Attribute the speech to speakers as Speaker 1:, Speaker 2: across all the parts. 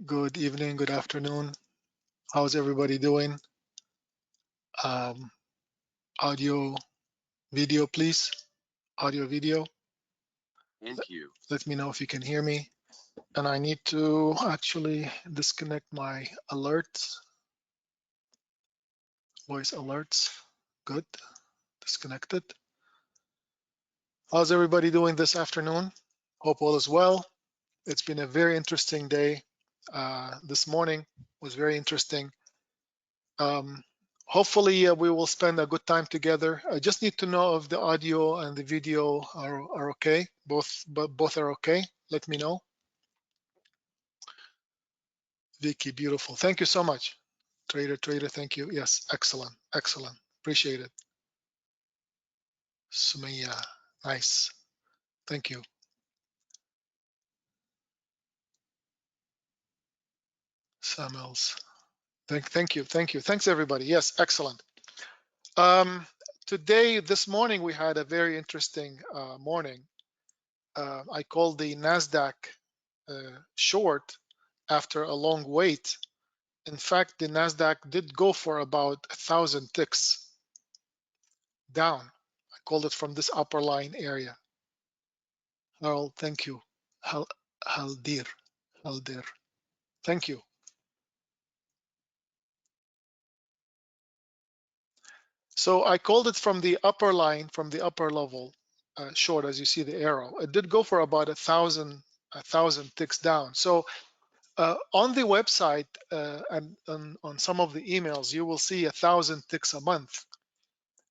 Speaker 1: Good evening, good afternoon. How's everybody doing? Audio, video, please. Audio, video.
Speaker 2: Thank you.
Speaker 1: Let me know if you can hear me. And I need to actually disconnect my alerts, voice alerts. Good, disconnected. How's everybody doing this afternoon? Hope all is well. It's been a very interesting day. This morning was very interesting. Hopefully we will spend a good time together. I just need to know if the audio and the video are okay. Both are okay. Let me know. Vicky, beautiful. Thank you so much. Trader, thank you. Yes, excellent, excellent. Appreciate it. Sumaya, nice. Thank you. Samuels, thank you. Thanks everybody. Yes, excellent. Um, Today, this morning, we had a very interesting morning. I called the NASDAQ short after a long wait. In fact, the NASDAQ did go for about 1,000 ticks down. I called it from this upper line area. Harold, thank you. Haldir, thank you. So I called it from the upper line, from the upper level, short, as you see the arrow. It did go for about 1,000 ticks down. So on the website and on some of the emails, you will see 1,000 ticks a month.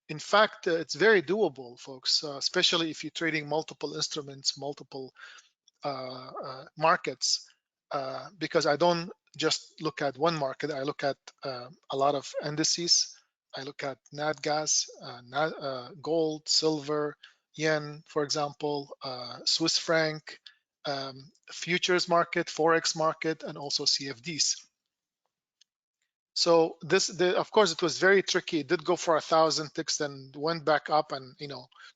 Speaker 1: In fact, it's very doable, folks, especially if you're trading multiple instruments, multiple markets, because I don't just look at one market. I look at a lot of indices. I look at nat gas, gold, silver, yen, for example, Swiss franc, futures market, Forex market, and also CFDs. So of course, it was very tricky. It did go for 1,000 ticks, then went back up, and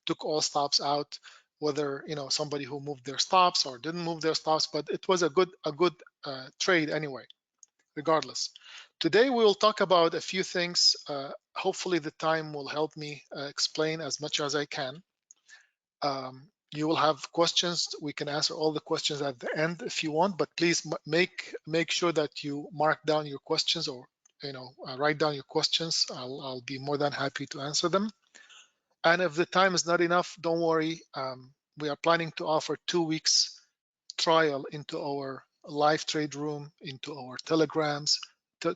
Speaker 1: took all stops out. Whether somebody who moved their stops or didn't move their stops, but it was a good trade anyway, regardless. Today we will talk about a few things. Hopefully, the time will help me explain as much as I can. You will have questions. We can answer all the questions at the end if you want, but please make sure that you mark down your questions, or write down your questions. I'll be more than happy to answer them. And if the time is not enough, don't worry. We are planning to offer 2 weeks trial into our live trade room, into our telegrams,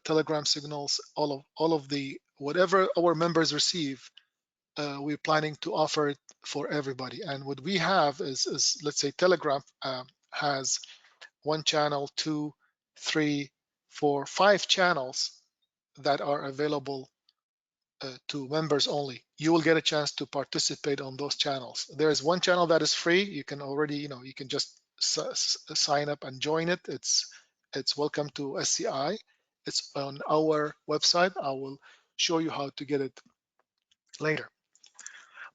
Speaker 1: telegram signals, all of the whatever our members receive. We're planning to offer it for everybody. And what we have is let's say Telegram has 1 channel, 2, 3, 4, 5 channels that are available to members only. You will get a chance to participate on those channels. There is 1 channel that is free. You can already, you can just sign up and join it. It's welcome to SCI. It's on our website. I will show you how to get it later.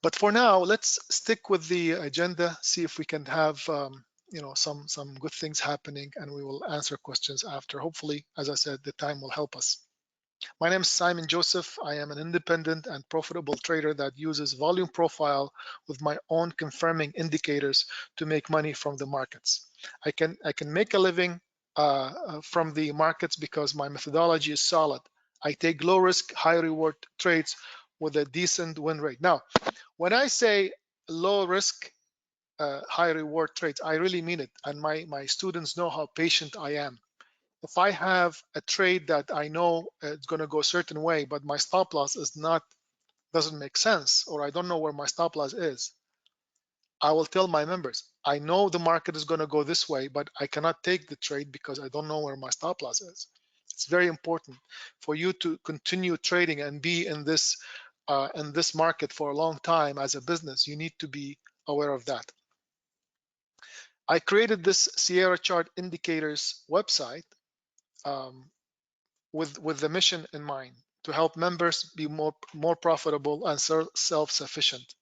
Speaker 1: But for now, let's stick with the agenda, see if we can have some good things happening, and we will answer questions after. Hopefully, as I said, the time will help us. My name is Simon Joseph. I am an independent and profitable trader that uses volume profile with my own confirming indicators to make money from the markets. I can make a living from the markets because my methodology is solid. I take low risk, high reward trades with a decent win rate. Now, when I say low risk, high reward trades, I really mean it. And my students know how patient I am. If I have a trade that I know it's going to go a certain way, but my stop loss doesn't make sense, or I don't know where my stop loss is, I will tell my members, I know the market is going to go this way, but I cannot take the trade because I don't know where my stop loss is. It's very important for you to continue trading and be in this market for a long time as a business. You need to be aware of that. I created this Sierra Chart Indicators website with the mission in mind, to help members be more profitable and self-sufficient.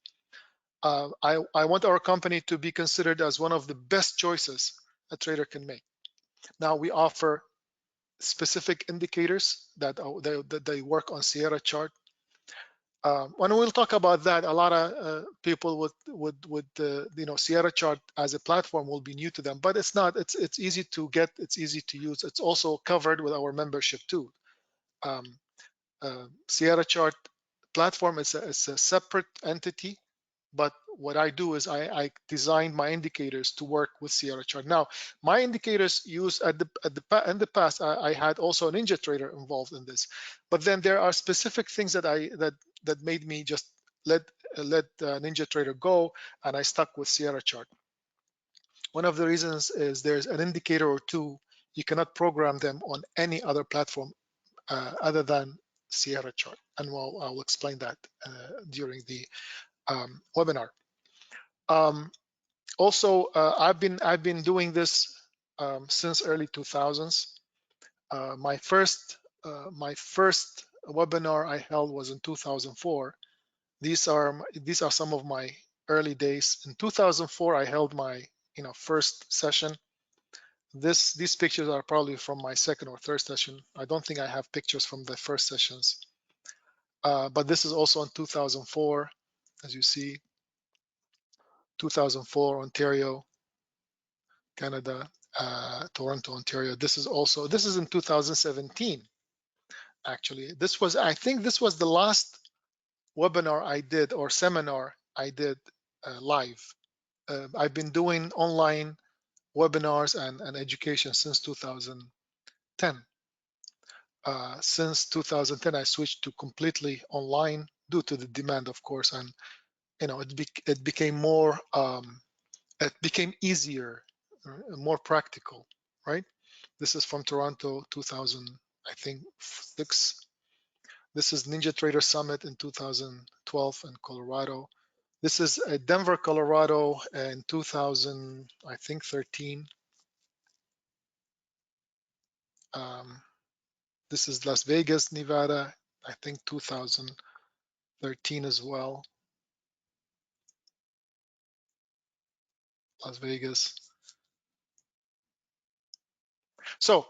Speaker 1: I want our company to be considered as one of the best choices a trader can make. Now we offer specific indicators that they work on Sierra chart. When we'll talk about that, a lot of people would Sierra chart as a platform will be new to them, but it's not. It's easy to get. It's easy to use. It's also covered with our membership too. Um, Sierra chart platform is it's a separate entity, but what I do is I design my indicators to work with Sierra chart. Now, my indicators use in the past, I had also a NinjaTrader involved in this, but then there are specific things that made me just let NinjaTrader go, and I stuck with Sierra chart. One of the reasons is there's an indicator or two. You cannot program them on any other platform other than Sierra chart, and I'll explain that during the webinar. Also, I've been doing this since early 2000s. My first webinar I held was in 2004. These are some of my early days. In 2004, I held my first session. These pictures are probably from my second or third session. I don't think I have pictures from the first sessions. But this is also in 2004, as you see, 2004, Ontario, Canada, Toronto, Ontario. This is in 2017. Actually, I think this was the last webinar I did or seminar I did live. I've been doing online webinars and education since 2010. Since 2010, I switched to completely online due to the demand, of course, and it became more, it became easier, more practical, right? This is from Toronto, 2000, I think 6. This is NinjaTrader Summit in 2012 in Colorado. This is Denver, Colorado in 2000, I think 13. This is Las Vegas, Nevada, I think 2013 as well. Las Vegas. So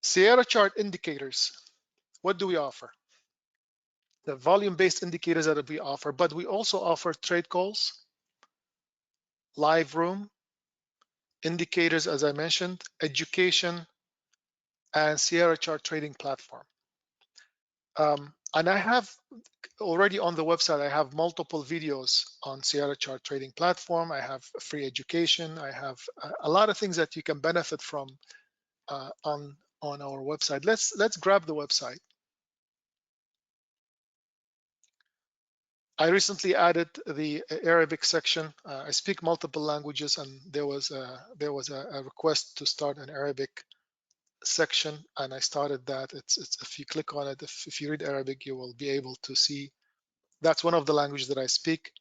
Speaker 1: Sierra chart indicators, what do we offer? The volume-based indicators that we offer, but we also offer trade calls, live room, indicators, as I mentioned, education, and Sierra chart trading platform. And I have already on the website, I have multiple videos on Sierra chart trading platform. I have free education. I have a lot of things that you can benefit from on our website. Let's grab the website. I recently added the Arabic section. I speak multiple languages, and there was a request to start an Arabic section, and I started that. It's if you click on it, if you read Arabic, you will be able to see that's one of the languages that I speak.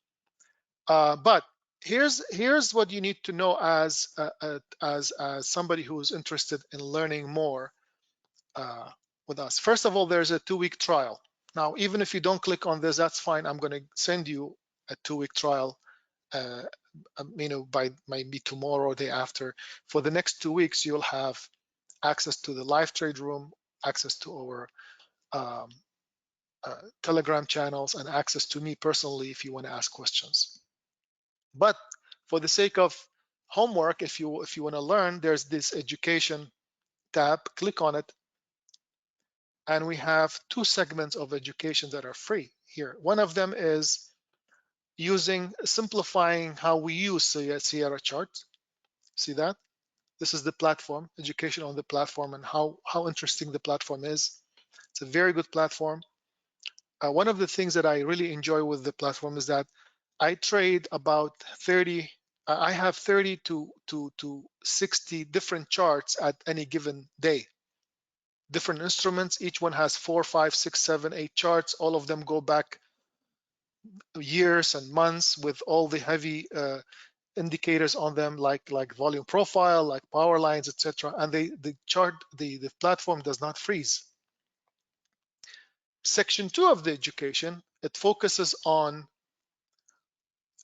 Speaker 1: But here's what you need to know as somebody who is interested in learning more with us. First of all, there's a 2-week trial. Now, even if you don't click on this, that's fine. I'm going to send you a 2-week trial. By maybe tomorrow or day after. For the next 2 weeks, you'll have access to the live trade room, access to our Telegram channels, and access to me personally if you want to ask questions. But for the sake of homework, if you want to learn, there's this education tab. Click on it, and we have 2 segments of education that are free here. One of them is simplifying how we use Sierra chart. See that? This is the platform, education on the platform, and how interesting the platform is. It's a very good platform. One of the things that I really enjoy with the platform is that I trade about 30. I have 30 to 60 different charts at any given day. Different instruments. Each one has 4, 5, 6, 7, 8 charts. All of them go back years and months with all the heavy indicators on them, like volume profile, like power lines, etc. And the platform does not freeze. Section 2 of the education, it focuses on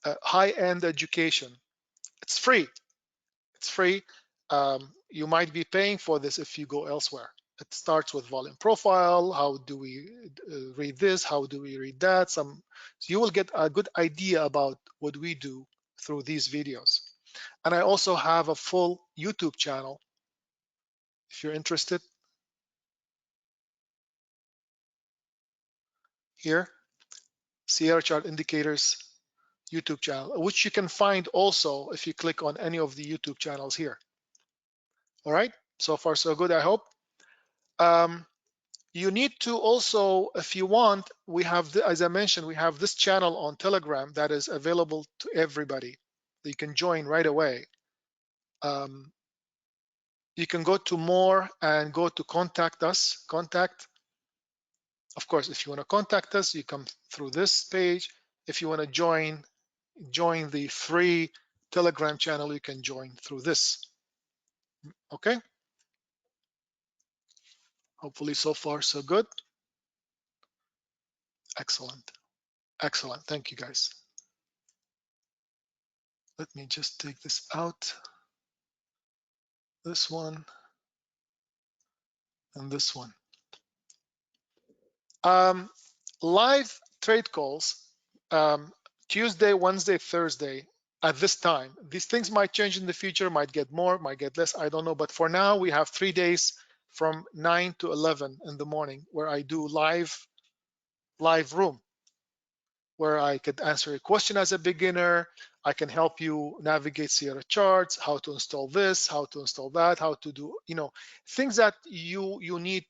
Speaker 1: high-end education. It's free. It's free. you might be paying for this if you go elsewhere. It starts with volume profile. How do we read this? How do we read that? So you will get a good idea about what we do through these videos. And I also have a full YouTube channel if you're interested. Here, Sierra Chart Indicators YouTube channel, which you can find also if you click on any of the YouTube channels here. All right, so far so good, I hope. You need to also, if you want, we have, as I mentioned, we have this channel on Telegram that is available to everybody. You can join right away. You can go to more and go to contact us, contact. Of course, if you want to contact us, you come through this page. If you want to join the free Telegram channel, you can join through this. Okay. Hopefully so far so good. Excellent. Excellent. Thank you guys. Let me just take this out. This one and this one. Live trade calls, Tuesday, Wednesday, Thursday at this time. These things might change in the future, might get more, might get less, I don't know. But for now, we have 3 days from 9 to 11 in the morning where I do live room, where I could answer a question as a beginner. I can help you navigate Sierra charts, how to install this, how to install that, how to do, things that you need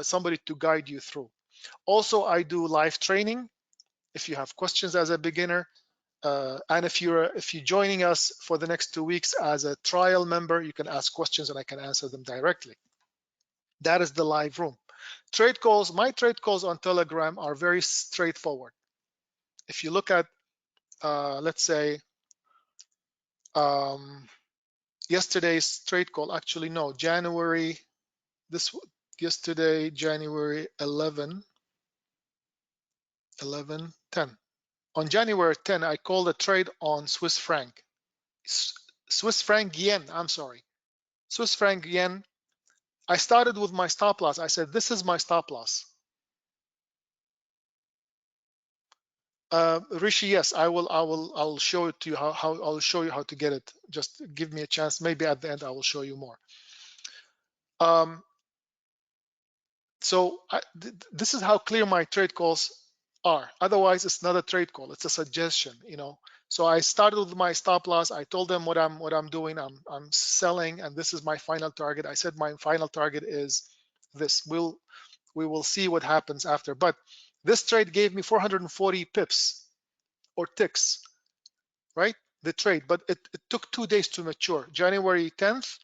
Speaker 1: somebody to guide you through. Also, I do live training if you have questions as a beginner. And if you're joining us for the next 2 weeks as a trial member, you can ask questions and I can answer them directly. That is the live room. Trade calls, my trade calls on Telegram are very straightforward. If you look at, let's say, yesterday's trade call, actually no, yesterday, January 11, 10. On January 10, I called a trade on Swiss franc. Swiss franc yen, I'm sorry. Swiss franc yen. I started with my stop loss. I said, this is my stop loss. Rishi, yes, I'll show it to you how I'll show you how to get it. Just give me a chance. Maybe at the end I will show you more. So this is how clear my trade calls are. Otherwise, it's not a trade call. It's a suggestion, So I started with my stop loss. I told them what I'm doing. I'm selling, and this is my final target. I said my final target is this. We will see what happens after. But this trade gave me 440 pips or ticks, right? The trade, but it took 2 days to mature. January 10th,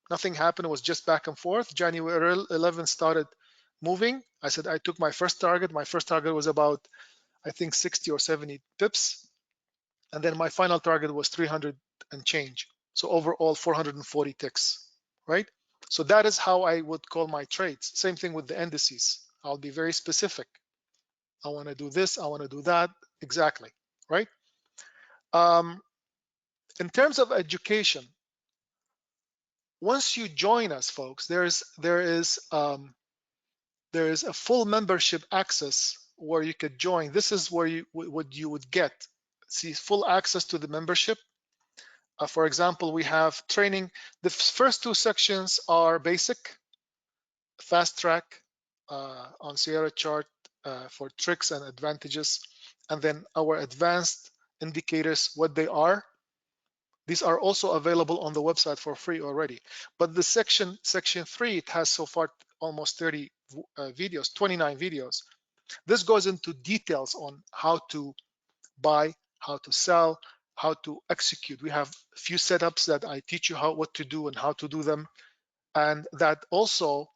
Speaker 1: nothing happened. It was just back and forth. January 11th started moving. I said I took my first target. My first target was about, I think, 60 or 70 pips. And then my final target was 300 and change. So overall 440 ticks, right? So that is how I would call my trades. Same thing with the indices. I'll be very specific. I want to do this. I want to do that. Exactly, right? In terms of education, once you join us, folks, there is a full membership access where you could join. This is where what you would get. See, full access to the membership. For example, we have training. The first 2 sections are basic, fast track on Sierra chart for tricks and advantages, and then our advanced indicators, what they are. These are also available on the website for free already. But the section 3, it has so far almost 30 videos, 29 videos. This goes into details on how to buy, how to sell, how to execute. We have a few setups that I teach you what to do and how to do them. And that also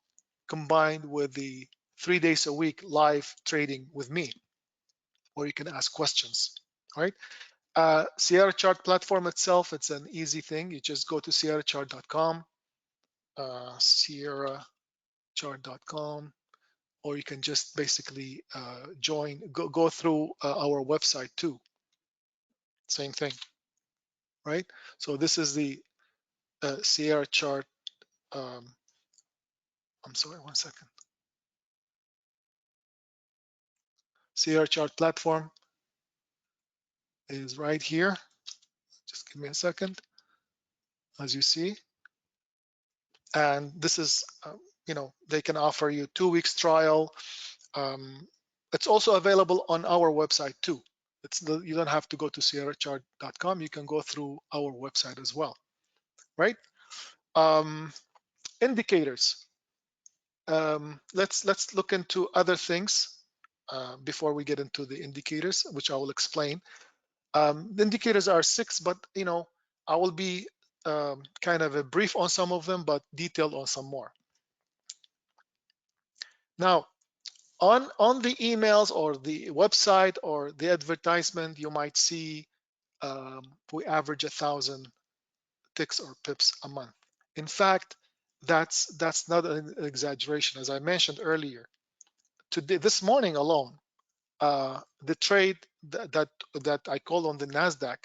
Speaker 1: combined with the 3 days a week live trading with me, where you can ask questions, all right? Sierra Chart platform itself, it's an easy thing. You just go to sierrachart.com, sierrachart.com, or you can just basically go through our website too. Same thing, right? So this is the Sierra chart. I'm sorry, 1 second. Sierra chart platform is right here. Just give me a second, as you see. And this is, they can offer you 2 weeks trial. It's also available on our website too. You don't have to go to sierrachart.com. You can go through our website as well, right? Indicators. Let's look into other things before we get into the indicators, which I will explain. The indicators are 6, but I will be kind of a brief on some of them, but detailed on some more. Now, on the emails or the website or the advertisement, you might see we average 1,000 ticks or pips a month. In fact, that's not an exaggeration. As I mentioned earlier, today, this morning alone, the trade that I called on the Nasdaq,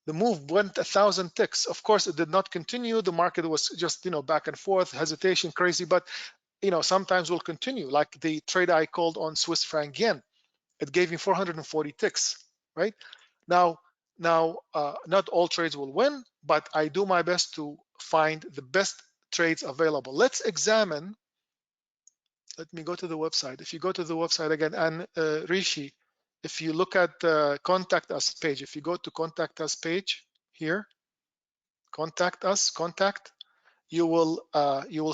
Speaker 1: the move went 1,000 ticks. Of course, it did not continue. The market was just back and forth, hesitation, crazy. But sometimes will continue. Like the trade I called on Swiss franc yen, it gave me 440 ticks. Right now, not all trades will win, but I do my best to find the best trades available. Let's examine. Let me go to the website. If you go to the website again, and Rishi, if you look at the contact us page, if you go to contact us page here, contact us, contact, you will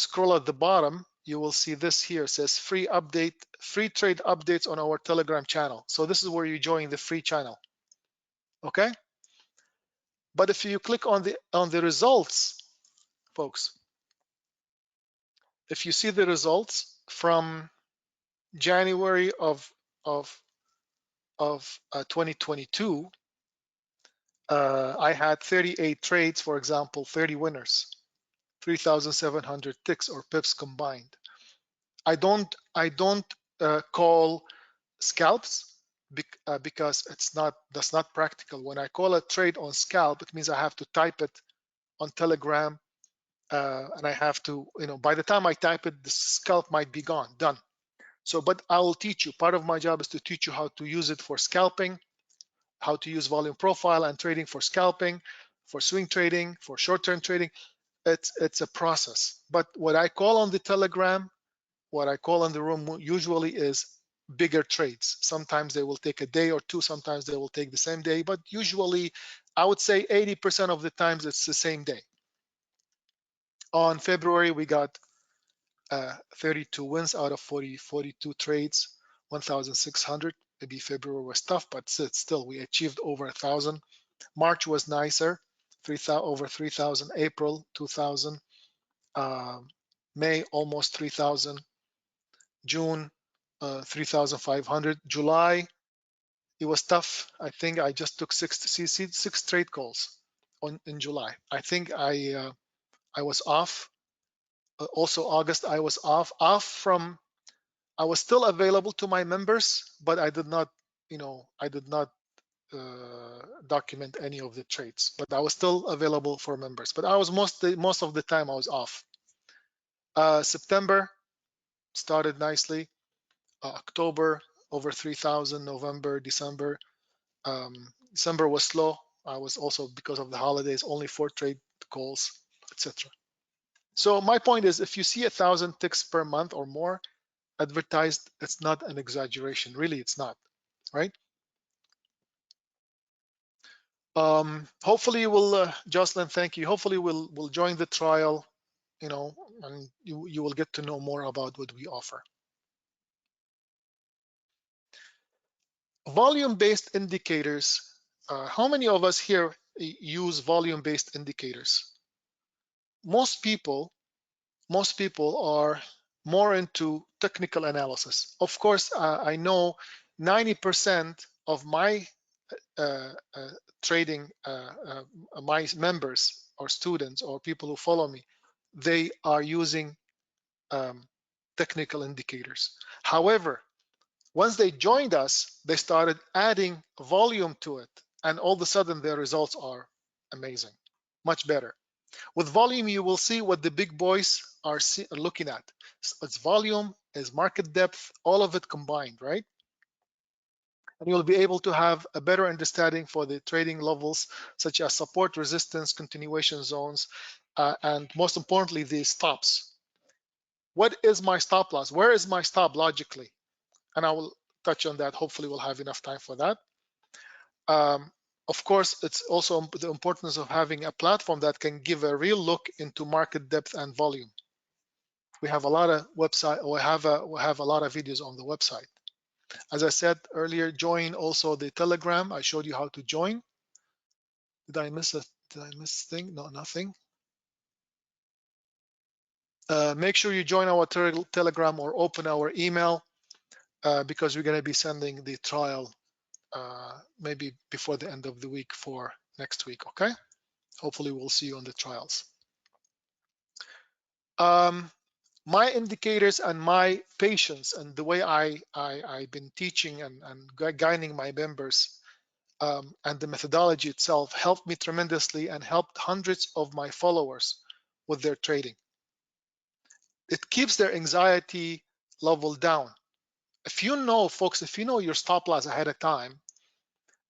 Speaker 1: scroll at the bottom. You will see this here. It says free trade updates on our Telegram channel. So this is where you join the free channel. Okay. But if you click on the results, folks, if you see the results from January of 2022, I had 38 trades, for example, 30 winners, 3,700 ticks or pips combined. I don't call scalps because that's not practical. When I call a trade on scalp, it means I have to type it on Telegram, and I have to, by the time I type it, the scalp might be gone, done. So, but I will teach you. Part of my job is to teach you how to use it for scalping, how to use volume profile and trading for scalping, for swing trading, for short-term trading. It's a process. But what I call on the Telegram, what I call in the room usually is bigger trades. Sometimes they will take a day or two, sometimes they will take the same day, but usually I would say 80% of the times it's the same day. On February, we got 32 wins out of 42 trades, 1,600. Maybe February was tough, but still we achieved over 1,000. March was nicer, over 3,000. April 2,000. May almost 3,000. June 3,500. July it was tough. I think I just took six trade calls in July. I think I was off. Also August I was off from. I was still available to my members, but I did not, document any of the trades. But I was still available for members. But I was most of the time I was off. September started nicely. October over 3,000. November, December. December was slow. I was also, because of the holidays, only 4 trade calls, etc. So my point is, if you see 1,000 ticks per month or more advertised, it's not an exaggeration. Really, it's not, right? Hopefully you will, Jocelyn, thank you. Hopefully we'll join the trial, and you will get to know more about what we offer. Volume-based indicators. How many of us here use volume-based indicators? Most people are more into technical analysis. Of course, I know 90% of my trading, my members or students or people who follow me, they are using technical indicators. However, once they joined us, they started adding volume to it, and all of a sudden their results are amazing, much better. With volume, you will see what the big boys are looking at. So it's volume, is market depth, all of it combined, right? And you'll be able to have a better understanding for the trading levels, such as support, resistance, continuation zones, and most importantly, the stops. What is my stop loss? Where is my stop logically? And I will touch on that. Hopefully, we'll have enough time for that. Of course, it's also the importance of having a platform that can give a real look into market depth and volume. We have a lot of website, or we have a lot of videos on the website. As I said earlier, join also the Telegram. I showed you how to join. Did I miss a thing? No, nothing. Make sure you join our Telegram or open our email because we're going to be sending the trial maybe before the end of the week for next week. Okay. Hopefully, we'll see you on the trials. My indicators and my patience and the way I've been teaching and guiding my members and the methodology itself helped me tremendously and helped hundreds of my followers with their trading. It keeps their anxiety level down. If you know, folks, if you know your stop loss ahead of time,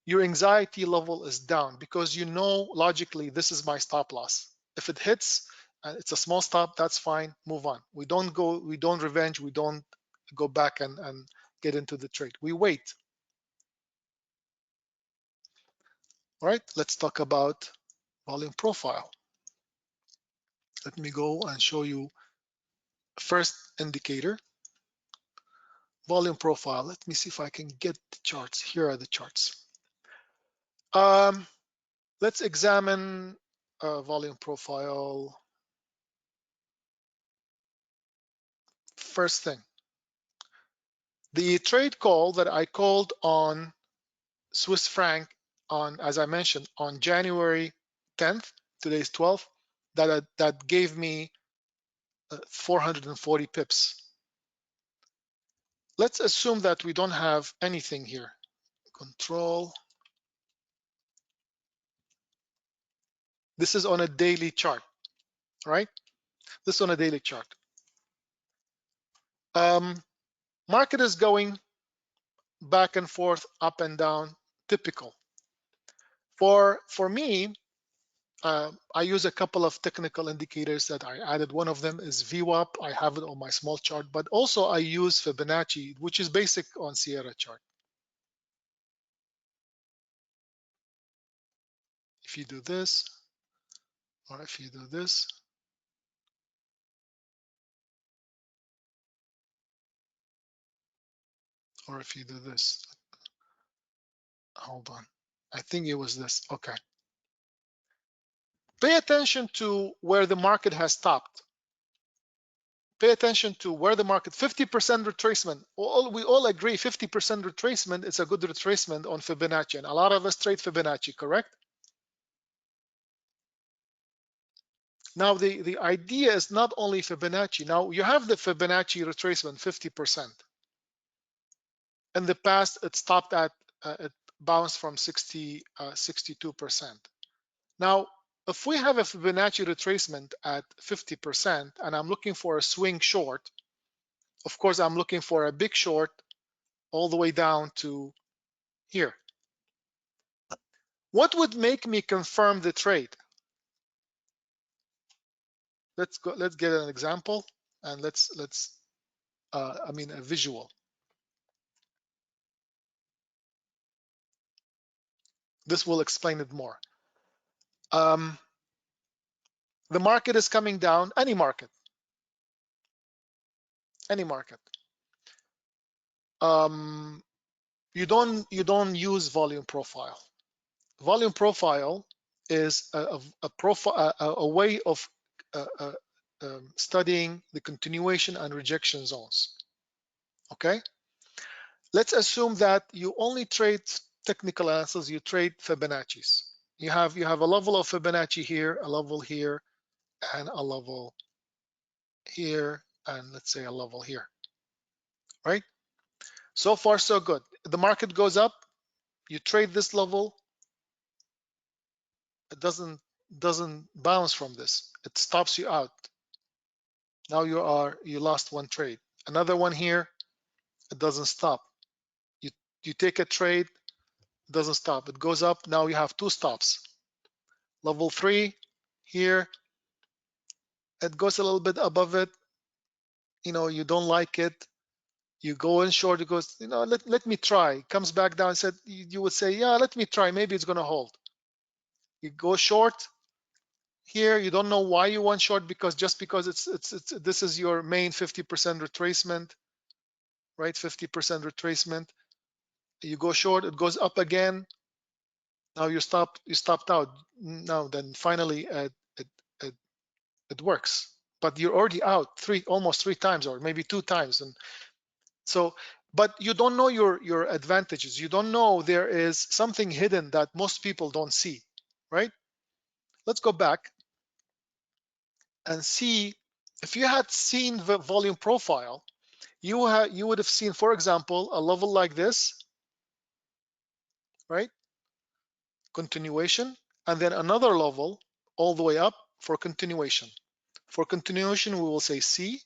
Speaker 1: your anxiety level is down because you know logically this is my stop loss. If it hits, it's a small stop, that's fine, move on. We don't revenge, we don't go back and get into the trade. We wait. All right, let's talk about volume profile. Let me go and show you first indicator, volume profile. Let me see if I can get the charts. Here are the charts. Let's examine volume profile. First thing, the trade call that I called on Swiss franc on, as I mentioned, on January 10th, today's 12th, that gave me 440 pips. Let's assume that we don't have anything here. Control. This is on a daily chart, right? This is on a daily chart. Market is going back and forth, up and down, typical. For me, I use a couple of technical indicators that I added. One of them is VWAP. I have it on my small chart, but also I use Fibonacci, which is basic on Sierra chart. If you do this, or if you do this, or if you do this, hold on. I think it was this. Okay. Pay attention to where the market has stopped. Pay attention to where the market, 50% retracement. We all agree 50% retracement is a good retracement on Fibonacci, and a lot of us trade Fibonacci, correct? Now, the idea is not only Fibonacci. Now, you have the Fibonacci retracement, 50%. In the past, it stopped at, it bounced from 62%. Now, if we have a Fibonacci retracement at 50%, and I'm looking for a swing short, of course, I'm looking for a big short all the way down to here. What would make me confirm the trade? Let's get an example, and I mean a visual. This will explain it more. The market is coming down, any market. You don't use volume profile. Volume profile is a way of studying the continuation and rejection zones. Okay, let's assume that you only trade technical analysis. You trade Fibonacci's. You have a level of Fibonacci here, a level here, and a level here, and let's say a level here. Right? So far, so good. The market goes up. You trade this level. It doesn't doesn't bounce from this. It stops you out. Now you lost one trade. Another one here, it doesn't stop. You take a trade, it doesn't stop. It goes up. Now you have two stops. Level 3 here, it goes a little bit above it. You don't like it. You go in short. It goes, let me try. Comes back down. Said you would say, yeah, let me try. Maybe it's gonna hold. You go short here. You don't know why you want short, because just because it's this is your main 50% retracement, right? 50% retracement. You go short. It goes up again. Now you stopped out. Now then finally it, it works. But you're already out almost three times, or maybe two times. And so, but you don't know your advantages. You don't know there is something hidden that most people don't see, right? Let's go back and see. If you had seen the volume profile, you would have seen, for example, a level like this, right? Continuation, and then another level all the way up for continuation. For continuation, we will say C.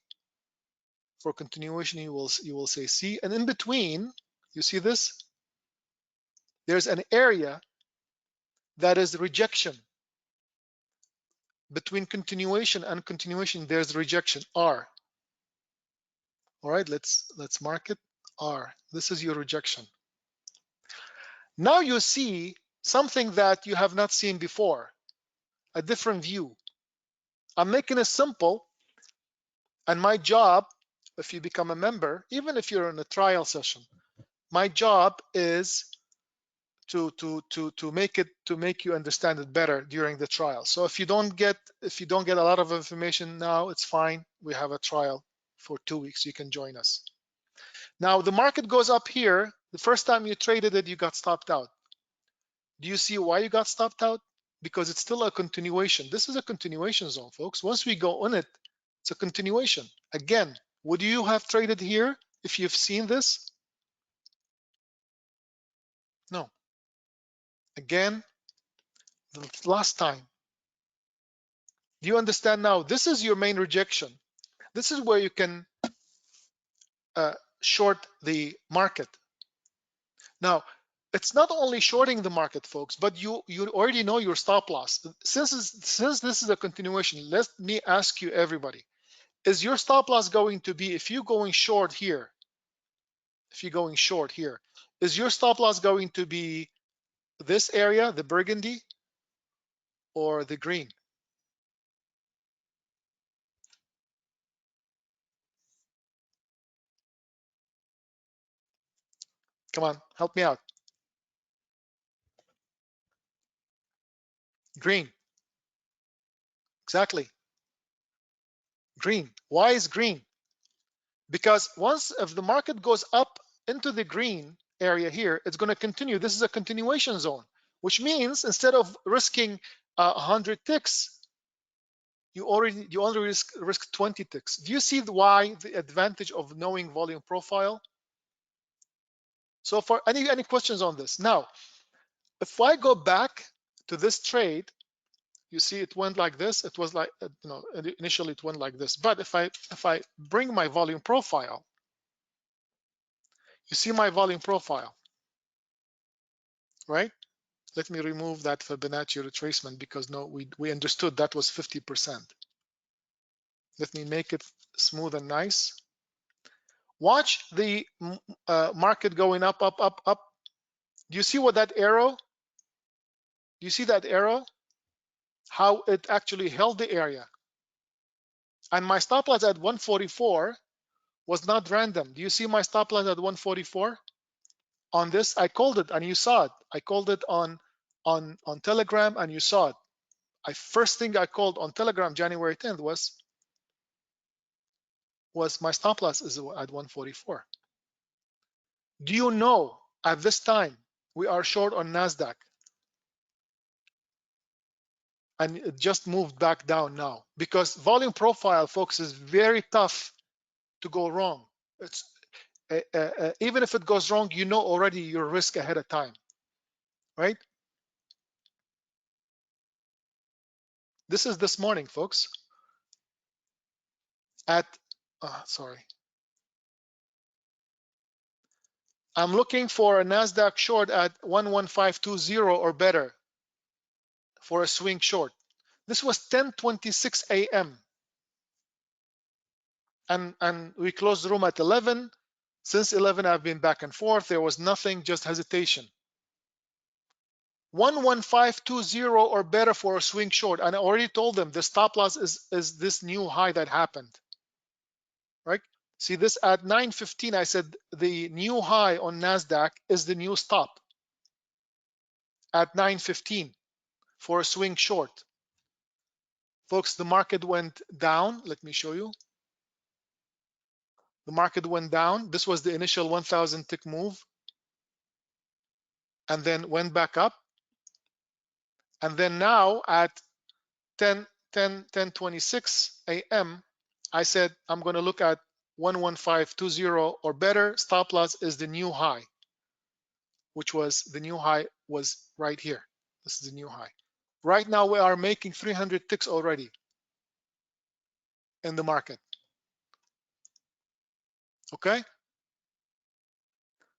Speaker 1: For continuation, you will say C, and in between, you see this? There's an area that is rejection. Between continuation and continuation, there's rejection, R. All right, let's mark it, R. This is your rejection. Now you see something that you have not seen before, a different view. I'm making it simple, and my job, if you become a member, even if you're in a trial session, my job is to make you understand it better during the trial. So if you don't get a lot of information now, it's fine. We have a trial for 2 weeks. You can join us. Now the market goes up here. The first time you traded it, you got stopped out. Do you see why you got stopped out? Because it's still a continuation. This is a continuation zone, folks. Once we go on it, it's a continuation. Again, would you have traded here if you've seen this? No. Again, the last time. Do you understand now? This is your main rejection. This is where you can short the market. Now, it's not only shorting the market, folks, but you already know your stop loss. Since this is a continuation, let me ask you, everybody, is your stop loss going to be, if you're going short here, is your stop loss going to be this area, the burgundy, or the green? Come on, help me out. Green. Exactly. Green. Why is green? Because if the market goes up into the green area here, it's going to continue. This is a continuation zone, which means instead of risking 100 ticks, you only risk 20 ticks. Do you see why the advantage of knowing volume profile? So for any questions on this? Now, if I go back to this trade, you see it went like this. It was like, initially it went like this. But if I bring my volume profile, you see my volume profile, right? Let me remove that Fibonacci retracement, because we understood that was 50%. Let me make it smooth and nice. Watch the market going up, up, up, up. Do you see what that arrow? Do you see that arrow? How it actually held the area. And my stop loss at 144 was not random. Do you see my stop loss at 144? On this, I called it, and you saw it. I called it on Telegram, and you saw it. First thing I called on Telegram January 10th was my stop loss is at 144. Do you know at this time we are short on NASDAQ, and it just moved back down now? Because volume profile, folks, is very tough to go wrong. It's even if it goes wrong, you know already your risk ahead of time, right? This is this morning, folks. At sorry, I'm looking for a Nasdaq short at 11520 or better for a swing short. This was 10:26 a.m. and we closed the room at 11. Since 11, I've been back and forth. There was nothing, just hesitation. 11520 or better for a swing short. And I already told them the stop loss is this new high that happened, right? See this at 9:15, I said the new high on NASDAQ is the new stop at 9:15 for a swing short. Folks, the market went down. Let me show you. The market went down. This was the initial 1,000 tick move and then went back up. And then now at 10:26 a.m., I said I'm going to look at 11520 or better. Stop loss is the new high, which was the new high was right here. This is the new high. Right now we are making 300 ticks already in the market. Okay.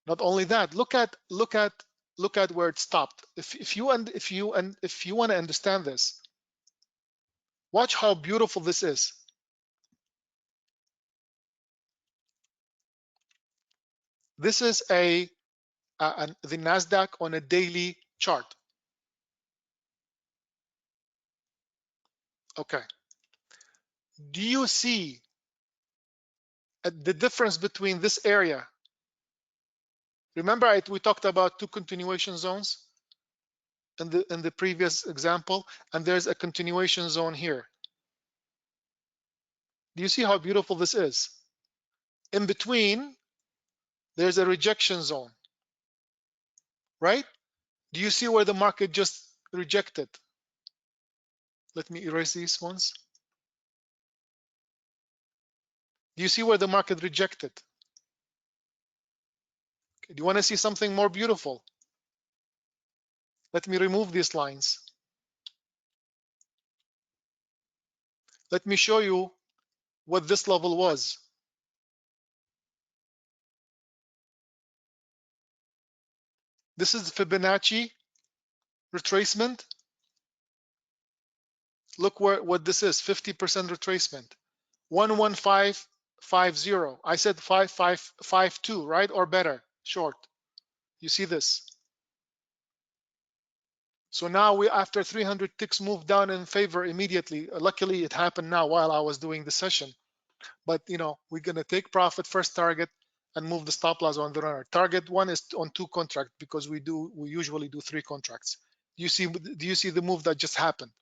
Speaker 1: Not only that, look at where it stopped. If you want to understand this, watch how beautiful this is. This is the Nasdaq on a daily chart. Okay. Do you see the difference between this area? Remember, we talked about two continuation zones in the previous example, and there's a continuation zone here. Do you see how beautiful this is? In between, there's a rejection zone, right? Do you see where the market just rejected? Let me erase these ones. Do you see where the market rejected? Okay. Do you want to see something more beautiful? Let me remove these lines. Let me show you what this level was. This is Fibonacci retracement. Look what this is, 50% retracement. 11550. I said 5552, right? Or better, short. You see this? So now we, after 300 ticks, moved down in favor immediately. Luckily, it happened now while I was doing the session. But we're gonna take profit first target and move the stop loss on the runner. Target one is on 2 contracts because we usually do 3 contracts. Do you see the move that just happened?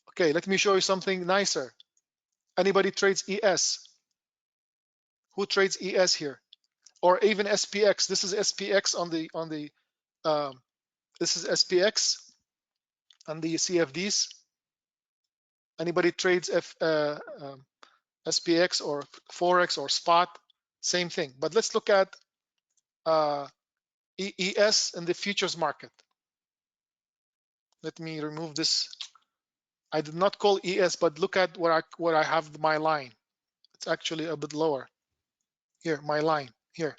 Speaker 1: Okay, let me show you something nicer. Anybody trades ES? Who trades ES here? Or even SPX? This is SPX on the this is SPX on the CFDs. Anybody trades SPX or Forex or spot? Same thing. But let's look at ES in the futures market. Let me remove this. I did not call ES, but look at where I have my line. It's actually a bit lower. Here, my line here.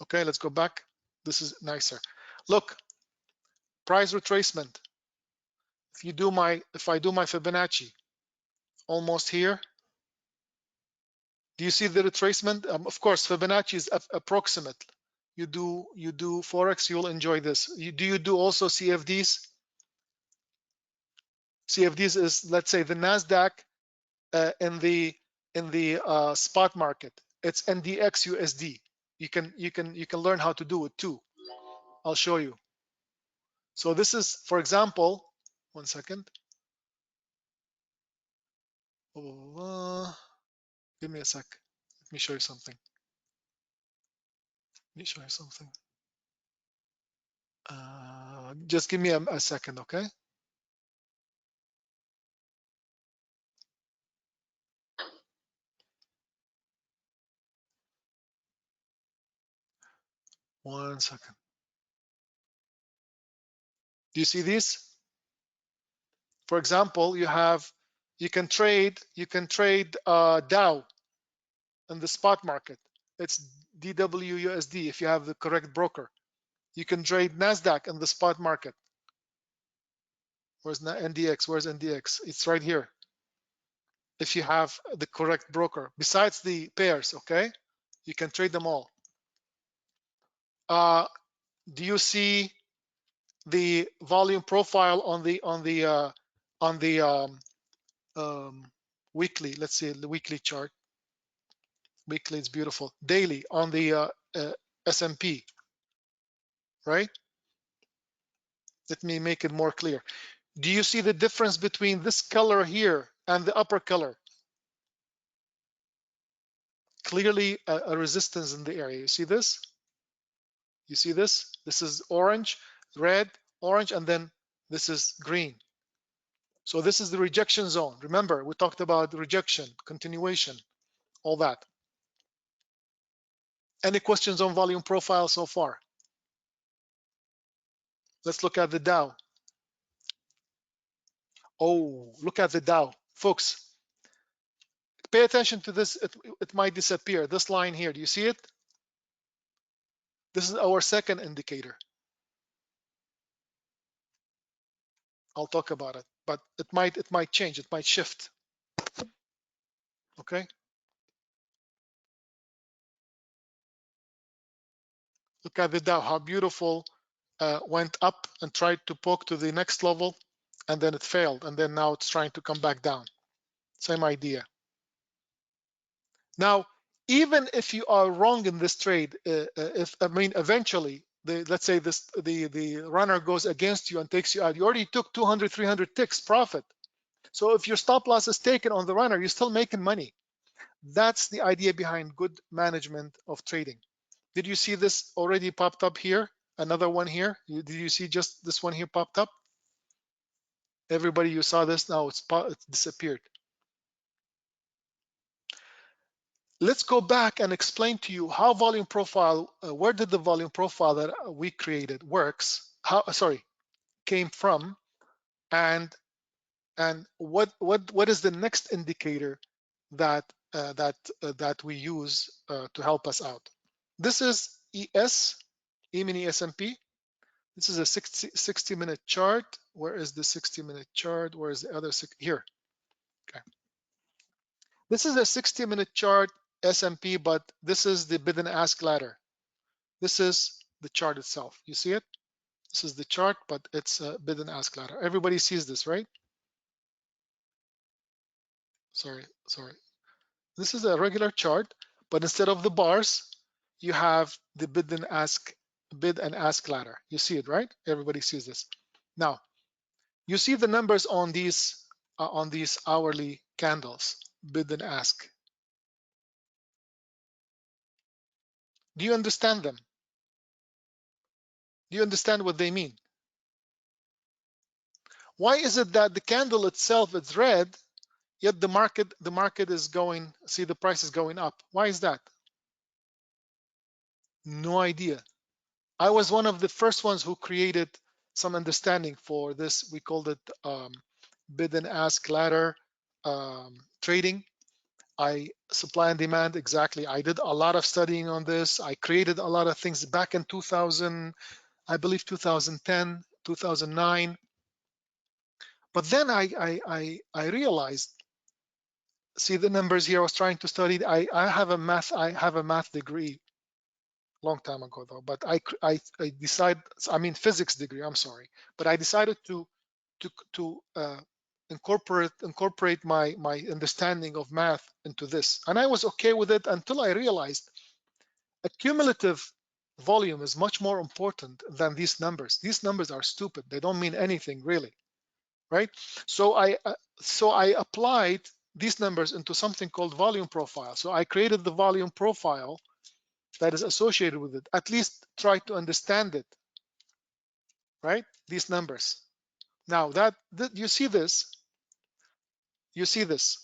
Speaker 1: Okay, let's go back. This is nicer. Look, price retracement. If I do my Fibonacci, almost here. Do you see the retracement? Of course, Fibonacci is approximate. You do Forex, you'll enjoy this. Do you do also CFDs? CFDs is, let's say, the Nasdaq in the spot market. It's NDX USD. You can learn how to do it too. I'll show you. So this is, for example, one second. Give me a sec. Let me show you something. Just give me a second, okay? One second. Do you see these? For example, you can trade Dow in the spot market. It's DWUSD if you have the correct broker. You can trade Nasdaq in the spot market. Where's NDX? Where's NDX? It's right here. If you have the correct broker, besides the pairs, okay, you can trade them all. Do you see the volume profile on the weekly? Let's see the weekly chart. Weekly is beautiful. Daily on the S&P, right? Let me make it more clear. Do you see the difference between this color here and the upper color? Clearly a resistance in the area. You see this? You see this? This is orange, red, orange, and then this is green. So this is the rejection zone. Remember, we talked about rejection, continuation, all that. Any questions on volume profile so far? Let's look at the Dow. Oh, look at the Dow. Folks, pay attention to this. It might disappear. This line here, do you see it? This is our second indicator. I'll talk about it, but it might change. It might shift. Okay. Look at the Dow. How beautiful. Went up and tried to poke to the next level, and then it failed, and then now it's trying to come back down. Same idea. Now, even if you are wrong in this trade, eventually, let's say the runner goes against you and takes you out. You already took 200, 300 ticks profit. So if your stop loss is taken on the runner, you're still making money. That's the idea behind good management of trading. Did you see this already popped up here? Another one here. Did you see just this one here popped up? Everybody, you saw this. Now it's disappeared. Let's go back and explain to you how volume profile, where did the volume profile that we created works, came from, and what is the next indicator that that we use to help us out. This is ES, E-mini S&P. This is a 60-minute chart. Where is the 60-minute chart? Where is the other here? Okay. This is a 60-minute chart S&P, but this is the bid and ask ladder. This is the chart itself. You see it? This is the chart, but it's a bid and ask ladder. Everybody sees this, right? Sorry. This is a regular chart, but instead of the bars, you have the bid and ask ladder. You see it, right? Everybody sees this. Now, you see the numbers on these hourly candles, bid and ask. Do you understand them? Do you understand what they mean? Why is it that the candle itself is red, yet the market is going, see the price is going up? Why is that? No idea. I was one of the first ones who created some understanding for this. We called it bid and ask ladder trading. I supply and demand, exactly. I did a lot of studying on this. I created a lot of things back in 2000, I believe 2010, 2009. But then I realized, see the numbers here. I was trying to study. I have a math degree, long time ago though. But I decided, I mean physics degree. I'm sorry, but I decided to incorporate my understanding of math into this, and I was okay with it until I realized a cumulative volume is much more important than these numbers. These numbers are stupid. They don't mean anything really, right? So I applied these numbers into something called volume profile. So I created the volume profile that is associated with it. At least try to understand it, right? These numbers. Now that you see this, you see this.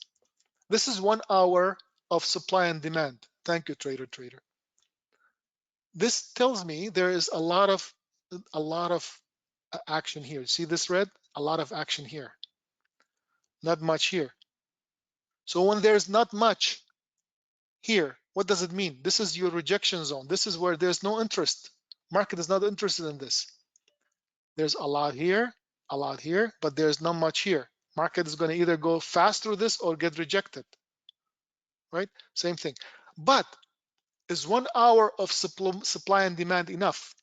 Speaker 1: This is 1 hour of supply and demand. Thank you, trader. This tells me there is a lot of action here. See this red? A lot of action here. Not much here. So when there's not much here, what does it mean? This is your rejection zone. This is where there's no interest. Market is not interested in this. There's a lot here, but there's not much here. Market is going to either go fast through this or get rejected, right? Same thing. But is 1 hour of supply and demand enough?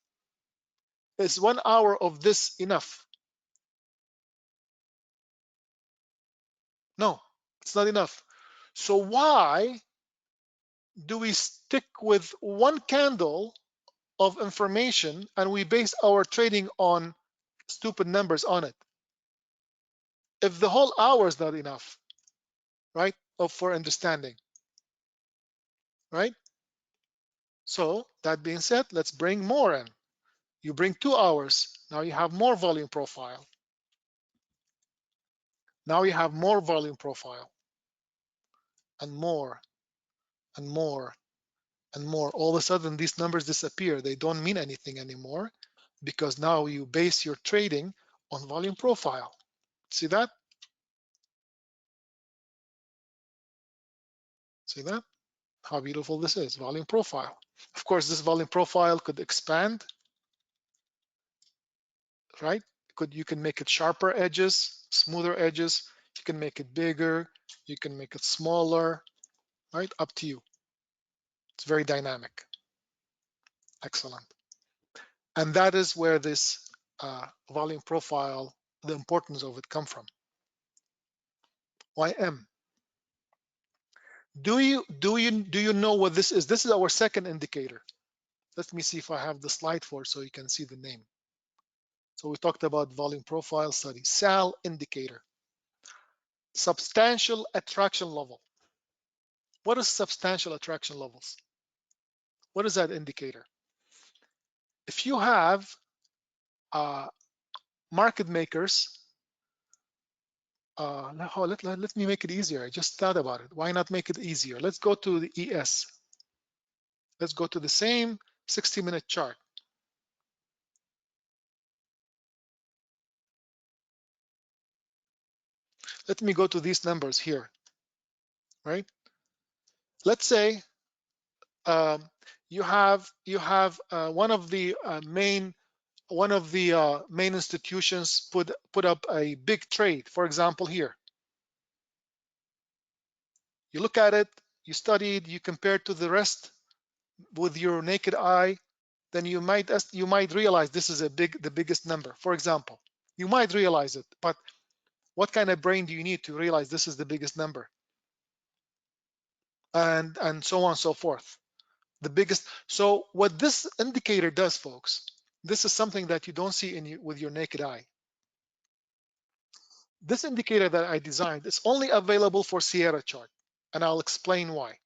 Speaker 1: Is 1 hour of this enough? No, it's not enough. So why do we stick with one candle of information and we base our trading on stupid numbers on it? If the whole hour is not enough, right, for understanding, right? So that being said, let's bring more in. You bring 2 hours. Now you have more volume profile. Now you have more volume profile and more and more and more. All of a sudden, these numbers disappear. They don't mean anything anymore because now you base your trading on volume profile. See that? See that? How beautiful this is, volume profile. Of course, this volume profile could expand, right? You can make it sharper edges, smoother edges. You can make it bigger. You can make it smaller, right? Up to you. It's very dynamic. Excellent. And that is where this volume profile, the importance of it come from. YM. Do you know what this is? This is our second indicator. Let me see if I have the slide for it so you can see the name. So we talked about volume profile study. SAL indicator. Substantial attraction level. What is substantial attraction levels? What is that indicator? If you have market makers, let me make it easier. I just thought about it. Why not make it easier? Let's go to the ES. Let's go to the same 60-minute chart. Let me go to these numbers here, right? Let's say you have one of the main institutions put up a big trade. For example, here, you look at it, you study it, you compare it to the rest with your naked eye, then you might realize this is the biggest number. For example, you might realize it, but what kind of brain do you need to realize this is the biggest number? And so on and so forth. The biggest. So what this indicator does, folks, this is something that you don't see with your naked eye. This indicator that I designed is only available for Sierra chart, and I'll explain why.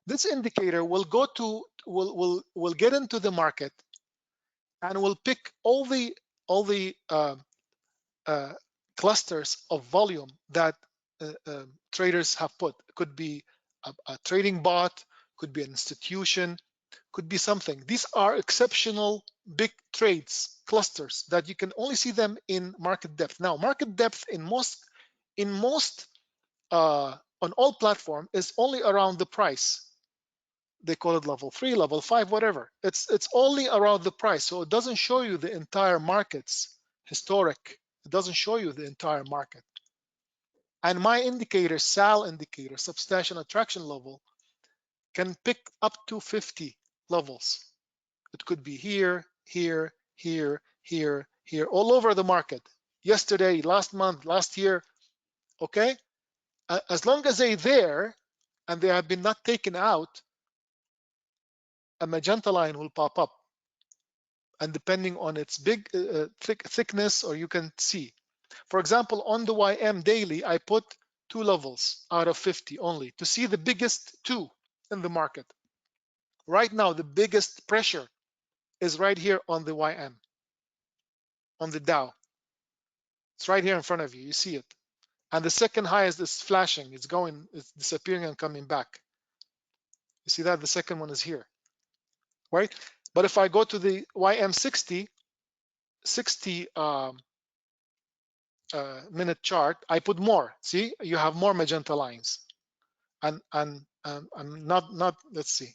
Speaker 1: This indicator will go to will get into the market and will pick all the clusters of volume that traders have put. It could be a trading bot, could be an institution, could be something. These are exceptional big trades clusters that you can only see them in market depth. Now, market depth in most on all platform is only around the price. They call it level 3, level 5, whatever. It's only around the price, so it doesn't show you the entire market's historic. It doesn't show you the entire market. And my indicator, SAL indicator, substantial attraction level, can pick up to 50 levels. It could be here, here, here, here, here, all over the market. Yesterday, last month, last year, okay? As long as they're there and they have been not taken out, a magenta line will pop up. And depending on its big thickness, or you can see. For example, on the YM daily, I put 2 levels out of 50 only to see the biggest 2 in the market. Right now, the biggest pressure is right here on the YM, on the Dow. It's right here in front of you. You see it. And the second highest is flashing. It's disappearing and coming back. You see that? The second one is here, right? But if I go to the YM60, 60 minute chart, I put more. See, you have more magenta lines. And not let's see,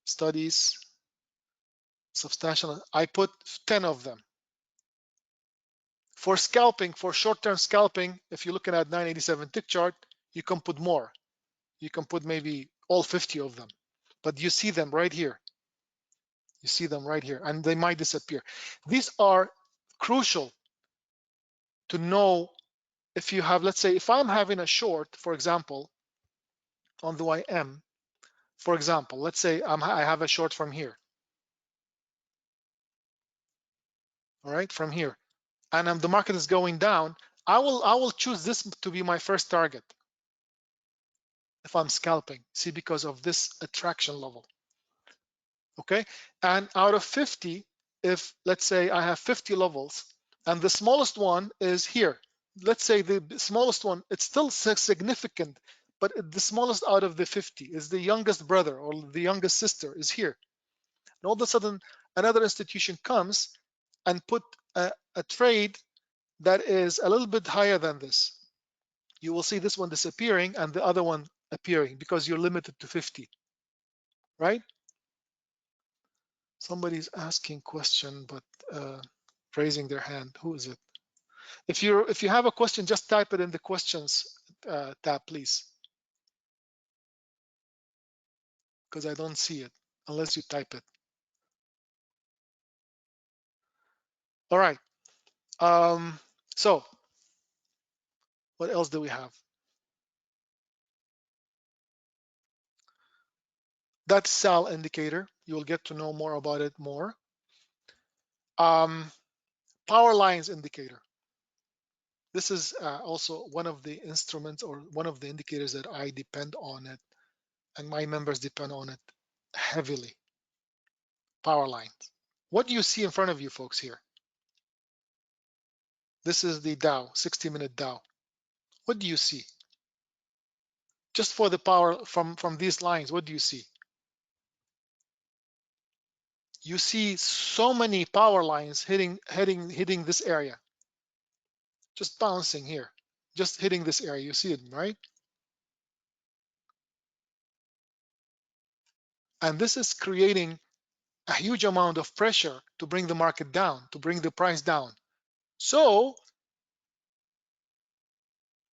Speaker 1: studies, substantial. I put 10 of them. For scalping, for short-term scalping, if you're looking at 987 tick chart, you can put more. You can put maybe all 50 of them. But you see them right here. You see them right here, and they might disappear. These are crucial to know if you have, let's say, if I'm having a short, for example, on the YM, for example, let's say I have a short from here, all right, from here, and the market is going down, I will choose this to be my first target if I'm scalping. See, because of this attraction level. Okay, and out of 50, if let's say I have 50 levels and the smallest one is here, let's say the smallest one, it's still significant, but the smallest out of the 50 is the youngest brother or the youngest sister is here. And all of a sudden another institution comes and put a trade that is a little bit higher than this. You will see this one disappearing and the other one appearing because you're limited to 50, right? Somebody's asking question, but raising their hand. Who is it? If you have a question, just type it in the questions tab, please, because I don't see it unless you type it. All right. So what else do we have? That's SAL indicator. You'll get to know more about it more. Power lines indicator. This is also one of the instruments or one of the indicators that I depend on it, and my members depend on it heavily. Power lines. What do you see in front of you folks here? This is the Dow, 60-minute Dow. What do you see? Just for the power from these lines, what do you see? You see so many power lines hitting this area, just bouncing here, just hitting this area. You see it, right? And this is creating a huge amount of pressure to bring the market down, to bring the price down. So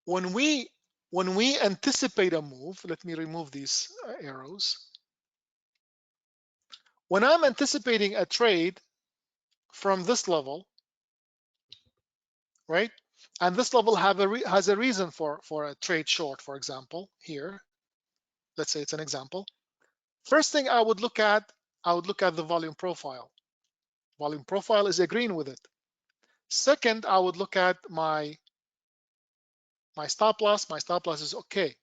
Speaker 1: when we anticipate a move, let me remove these arrows. When I'm anticipating a trade from this level, right? And this level has a reason for a trade short, for example, here. Let's say it's an example. First thing I would look at the volume profile. Volume profile is agreeing with it. Second, I would look at my stop loss. My stop loss is okay.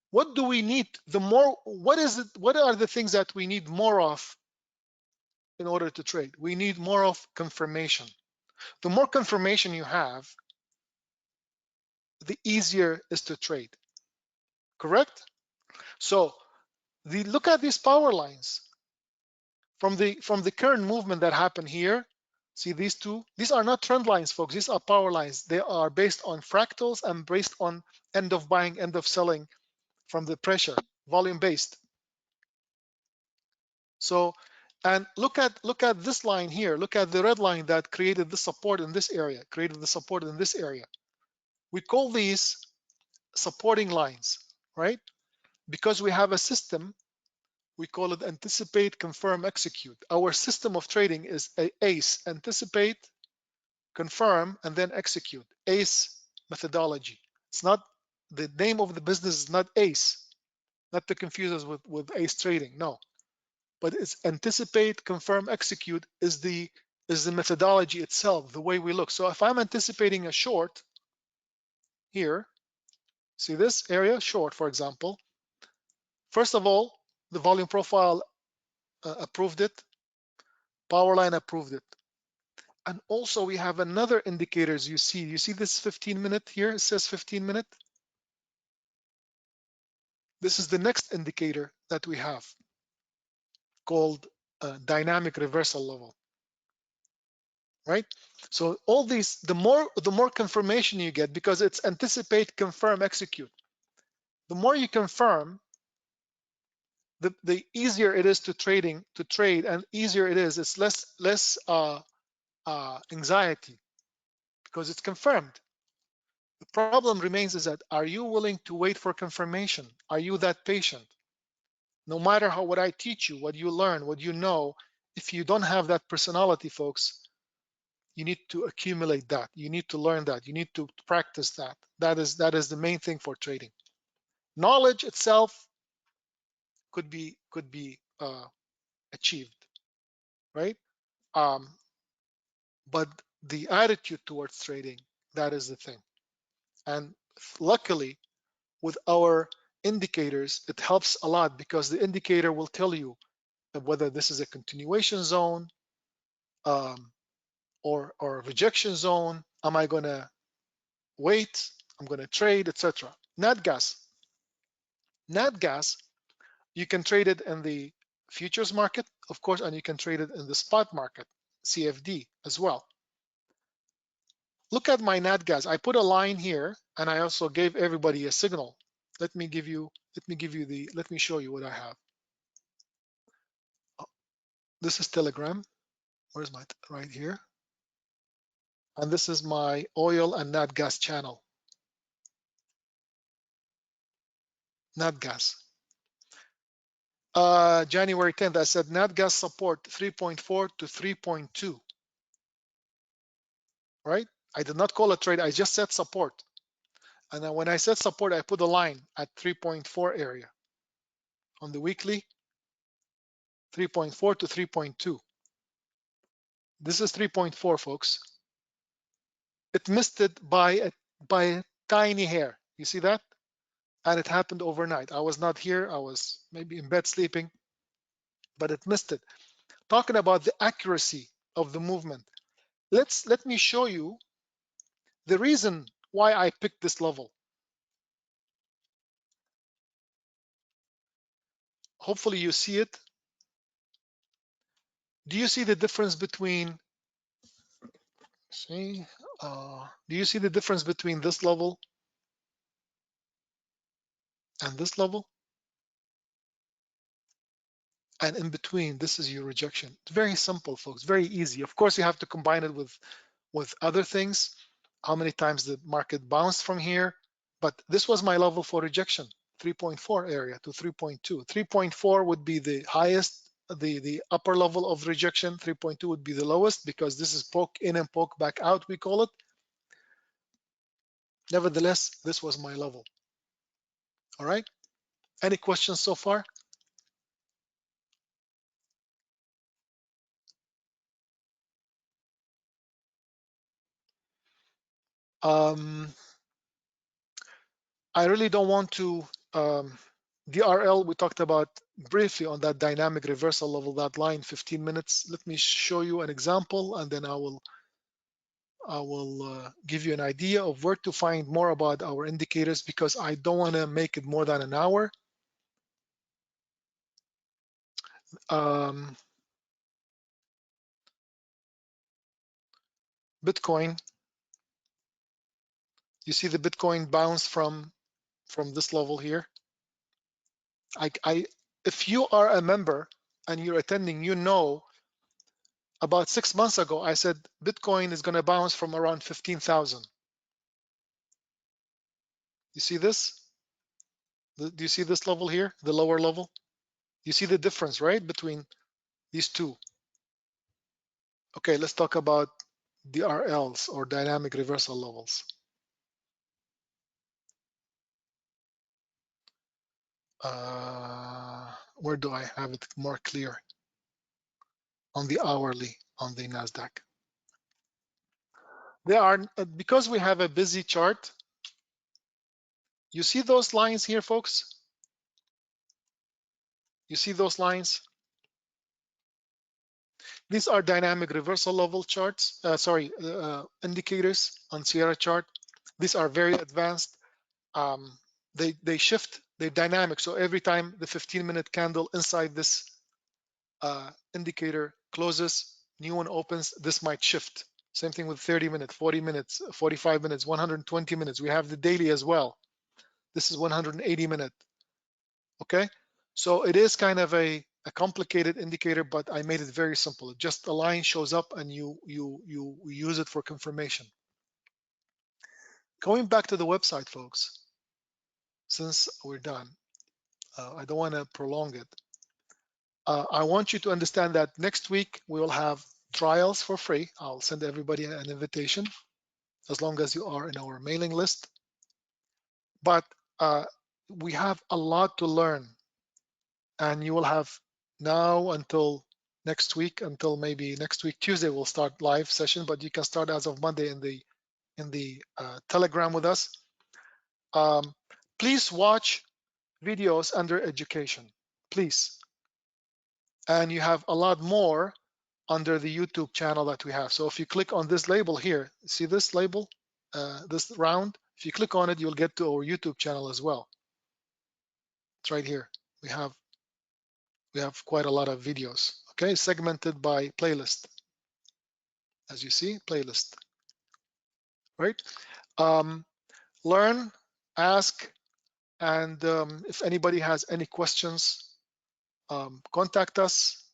Speaker 1: What do we need? What are the things that we need more of in order to trade? We need more of confirmation. The more confirmation you have, the easier is to trade. Correct? So look at these power lines from the current movement that happened here. See these two? These are not trend lines, folks. These are power lines. They are based on fractals and based on end of buying, end of selling from the pressure, volume based. So, and look at this line here. Look at the red line that created the support in this area, We call these supporting lines, right? Because we have a system, we call it anticipate, confirm, execute. Our system of trading is ACE, anticipate, confirm, and then execute. ACE methodology. It's not, the name of the business is not ACE, not to confuse us with ACE trading, no. But it's anticipate, confirm, execute is the methodology itself, the way we look. So if I'm anticipating a short here, see this area, short, for example, first of all, the volume profile approved it, power line approved it. And also we have another indicators you see this 15-minute here, it says 15-minute. This is the next indicator that we have called dynamic reversal level. right? So all these, the more confirmation you get, because it's anticipate, confirm, execute. The more you confirm, the easier it is to trade, and easier it is. It's less anxiety because it's confirmed. The problem remains is that, are you willing to wait for confirmation? Are you that patient? No matter what I teach you, what you learn, what you know, if you don't have that personality, folks, you need to accumulate that. You need to learn that. You need to practice that. That is the main thing for trading. Knowledge itself could be achieved, right? Um, but the attitude towards trading, that is the thing. And luckily, with our indicators, it helps a lot because the indicator will tell you whether this is a continuation zone, um, or a rejection zone. Am I going to wait? I'm going to trade, etc. Nat gas. Nat gas, you can trade it in the futures market, of course, and you can trade it in the spot market, CFD as well. Look at my nat gas. I put a line here, and I also gave everybody a signal. Let me show you what I have. This is Telegram. Where's my, right here? And this is my oil and nat gas channel. Nat gas. January 10th, I said nat gas support 3.4 to 3.2, right? I did not call a trade. I just said support. And then when I said support, I put a line at 3.4 area. On the weekly, 3.4 to 3.2. This is 3.4, folks. It missed it by a tiny hair. You see that? And it happened overnight. I was not here. I was maybe in bed sleeping, but it missed it. Talking about the accuracy of the movement. Let me show you the reason why I picked this level. Hopefully you see it. Do you see the difference between, see, do you see the difference between this level and this level? And in between, this is your rejection. It's very simple, folks, very easy. Of course, you have to combine it with other things. How many times the market bounced from here? But this was my level for rejection, 3.4 area to 3.2. 3.4 would be the highest, the upper level of rejection. 3.2 would be the lowest because this is poke in and poke back out, we call it. Nevertheless, this was my level. All right. Any questions so far? I really don't want to. DRL, we talked about briefly on that dynamic reversal level, that line, 15 minutes. Let me show you an example, and then I will give you an idea of where to find more about our indicators, because I don't want to make it more than an hour. Bitcoin, you see the Bitcoin bounce from this level here. If you are a member and you're attending, you know about 6 months ago, I said Bitcoin is going to bounce from around 15,000. You see this? Do you see this level here, the lower level? You see the difference, right, between these two? Okay, let's talk about DRLs, or dynamic reversal levels. Where do I have it more clear? On the hourly, on the NASDAQ. They are, because we have a busy chart, you see those lines here, folks? You see those lines? These are dynamic reversal level charts, indicators on Sierra chart. These are very advanced. They shift, they're dynamic. So every time the 15-minute candle inside this indicator closes, new one opens, this might shift. Same thing with 30 minutes, 40 minutes, 45 minutes, 120 minutes. We have the daily as well. This is 180 minutes. Okay, so it is kind of a complicated indicator, but I made it very simple. Just a line shows up and you use it for confirmation. Going back to the website, folks, since we're done, I don't want to prolong it. I want you to understand that next week we will have trials for free. I'll send everybody an invitation as long as you are in our mailing list. But we have a lot to learn, and you will have now until next week, until maybe next week Tuesday we'll start live session, but you can start as of Monday in the Telegram with us. Please watch videos under education, please. And you have a lot more under the YouTube channel that we have. So if you click on this label here, see this label, this round, if you click on it, you'll get to our YouTube channel as well. It's right here. We have quite a lot of videos, okay, segmented by playlist. As you see, playlist, right? Learn, ask, and if anybody has any questions, contact us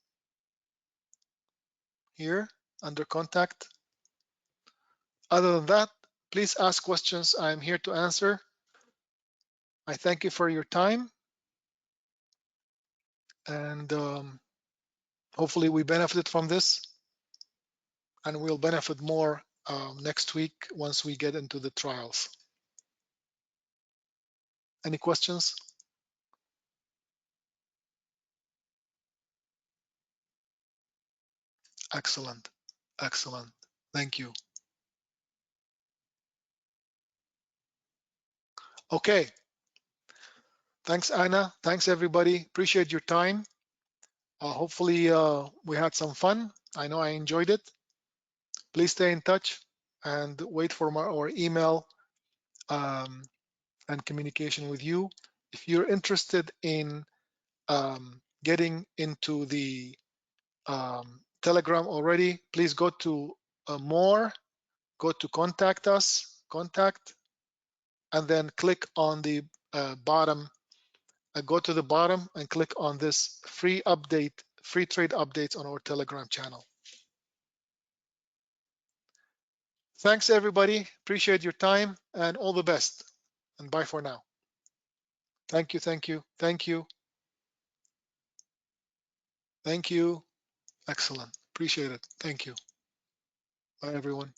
Speaker 1: here under contact. Other than that, please ask questions. I'm here to answer. I thank you for your time, and hopefully we benefited from this, and we'll benefit more next week once we get into the trials. Any questions? Excellent, excellent. Thank you. Okay. Thanks, Anna. Thanks, everybody. Appreciate your time. Hopefully, we had some fun. I know I enjoyed it. Please stay in touch and wait for our email and communication with you. If you're interested in getting into the Telegram already, please go to more, go to contact us, contact, and then click on the bottom. Go to the bottom and click on this free trade updates on our Telegram channel. Thanks, everybody. Appreciate your time and all the best. And bye for now. Thank you, thank you, thank you, thank you. Excellent. Appreciate it. Thank you. Bye, everyone.